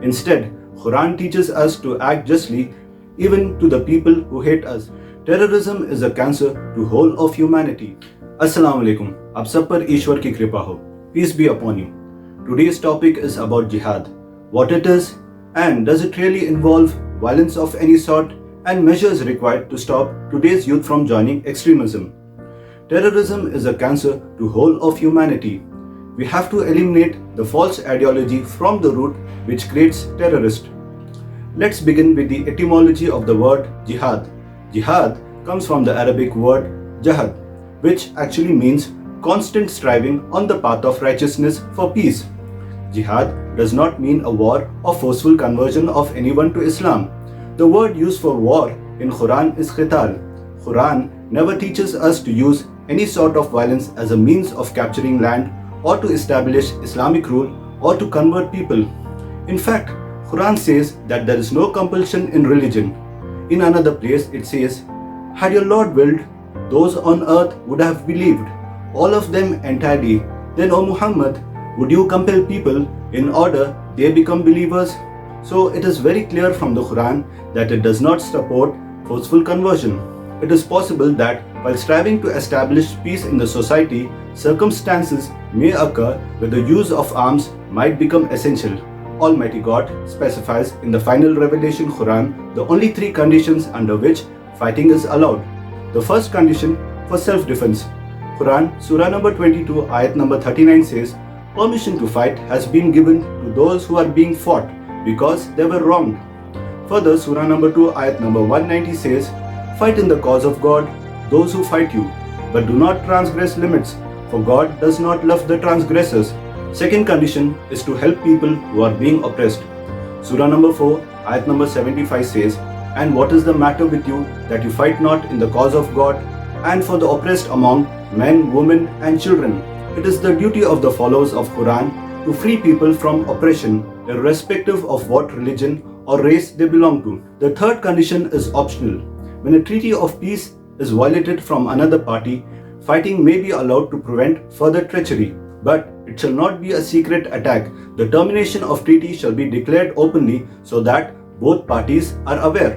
Instead, Quran teaches us to act justly even to the people who hate us. Terrorism is a cancer to whole of humanity. Assalamu alaikum. आप सब पर ईश्वर की कृपा हो. Peace be upon you. Today's topic is about jihad. What it is, and does it really involve violence of any sort, and measures required to stop today's youth from joining extremism. Terrorism is a cancer to whole of humanity. We have to eliminate the false ideology from the root which creates terrorists. Let's begin with the etymology of the word jihad. Jihad comes from the Arabic word jahad, which actually means constant striving on the path of righteousness for peace. Jihad does not mean a war or forceful conversion of anyone to Islam. The word used for war in Quran is qital. Quran never teaches us to use any sort of violence as a means of capturing land or to establish Islamic rule or to convert people. In fact, Quran says that there is no compulsion in religion. In another place it says, "Had your Lord willed, those on earth would have believed, all of them entirely. Then, O Muhammad, would you compel people in order they become believers?" So it is very clear from the Quran that it does not support forceful conversion. It is possible that while striving to establish peace in the society, circumstances may occur where the use of arms might become essential. Almighty God specifies in the final revelation Quran the only three conditions under which fighting is allowed. The first condition for self-defense. Quran Surah number 22 ayat number 39 says, "Permission to fight has been given to those who are being fought because they were wronged." Further, Surah number 2 ayat number 190 says, "Fight in the cause of God those who fight you, but do not transgress limits, for God does not love the transgressors." Second condition is to help people who are being oppressed. Surah number 4 ayat number 75 says, "And what is the matter with you that you fight not in the cause of God and for the oppressed among men, women and children?" It is the duty of the followers of Quran to free people from oppression irrespective of what religion or race they belong to. The third condition is optional. When a treaty of peace is violated from another party, fighting may be allowed to prevent further treachery, but it shall not be a secret attack. The termination of treaty shall be declared openly so that both parties are aware.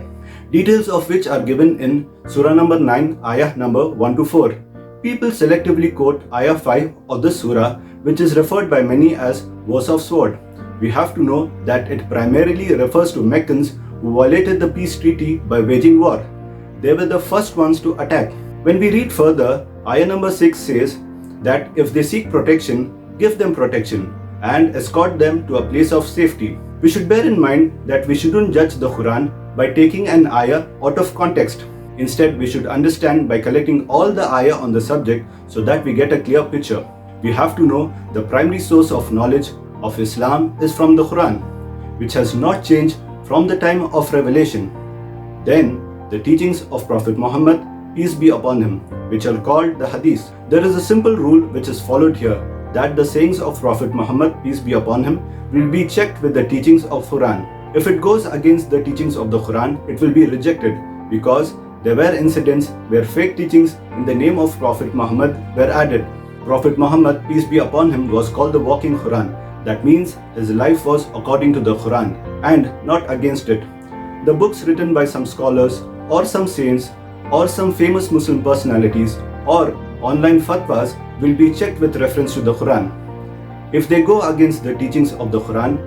Details of which are given in Surah number 9, ayah number 1 to 4. People selectively quote ayah 5 of this surah, which is referred by many as Wars of Sword. We have to know that it primarily refers to Meccans who violated the peace treaty by waging war. They were the first ones to attack. When we read further, ayah number 6 says that if they seek protection, give them protection and escort them to a place of safety. We should bear in mind that we shouldn't judge the Quran by taking an ayah out of context. Instead, we should understand by collecting all the ayah on the subject so that we get a clear picture. We have to know the primary source of knowledge of Islam is from the Quran, which has not changed from the time of revelation. Then, the teachings of Prophet Muhammad, peace be upon him, which are called the Hadith. There is a simple rule which is followed here, that the sayings of Prophet Muhammad, peace be upon him, will be checked with the teachings of Quran. If it goes against the teachings of the Quran, it will be rejected, because there were incidents where fake teachings in the name of Prophet Muhammad were added. Prophet Muhammad, peace be upon him, was called the walking Quran. That means his life was according to the Quran and not against it. The books written by some scholars or some saints or some famous Muslim personalities or online fatwas will be checked with reference to the Quran. If they go against the teachings of the Quran,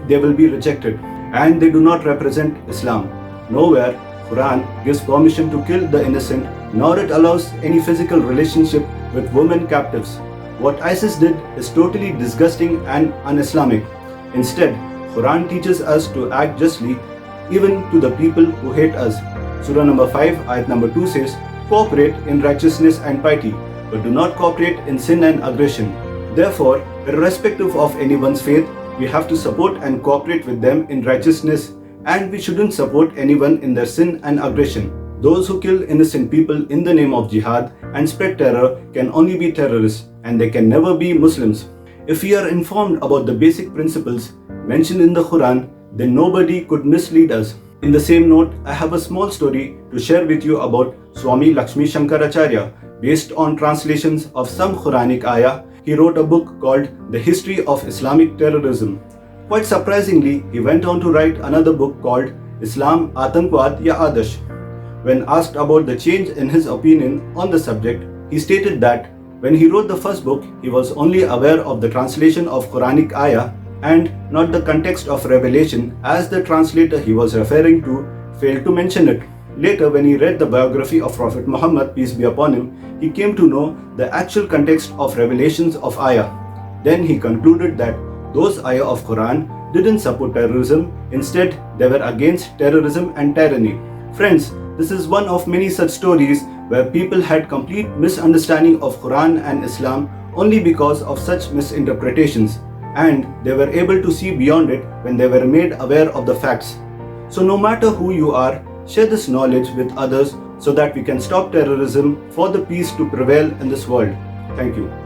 they will be rejected and they do not represent Islam. Nowhere Quran gives permission to kill the innocent, nor it allows any physical relationship with women captives. What ISIS did is totally disgusting and un-Islamic. Instead, Quran teaches us to act justly even to the people who hate us. Surah number 5 ayat number 2 says, "Cooperate in righteousness and piety, but do not cooperate in sin and aggression." Therefore, irrespective of anyone's faith, we have to support and cooperate with them in righteousness, and we shouldn't support anyone in their sin and aggression. Those who kill innocent people in the name of jihad and spread terror can only be terrorists, and they can never be Muslims. If we are informed about the basic principles mentioned in the Quran, then nobody could mislead us. In the same note, I have a small story to share with you about Swami Lakshmi Shankaracharya. Based on translations of some Quranic ayah, he wrote a book called The History of Islamic Terrorism. Quite surprisingly, he went on to write another book called Islam Atankwad Ya Adash. When asked about the change in his opinion on the subject, he stated that when he wrote the first book, he was only aware of the translation of Quranic ayah and not the context of revelation, as the translator he was referring to failed to mention it. Later, when he read the biography of Prophet Muhammad, peace be upon him, he came to know the actual context of revelations of ayah. Then he concluded that those ayah of Quran didn't support terrorism, instead they were against terrorism and tyranny. Friends, this is one of many such stories where people had complete misunderstanding of Quran and Islam only because of such misinterpretations, and they were able to see beyond it when they were made aware of the facts. So no matter who you are, share this knowledge with others so that we can stop terrorism for the peace to prevail in this world. Thank you.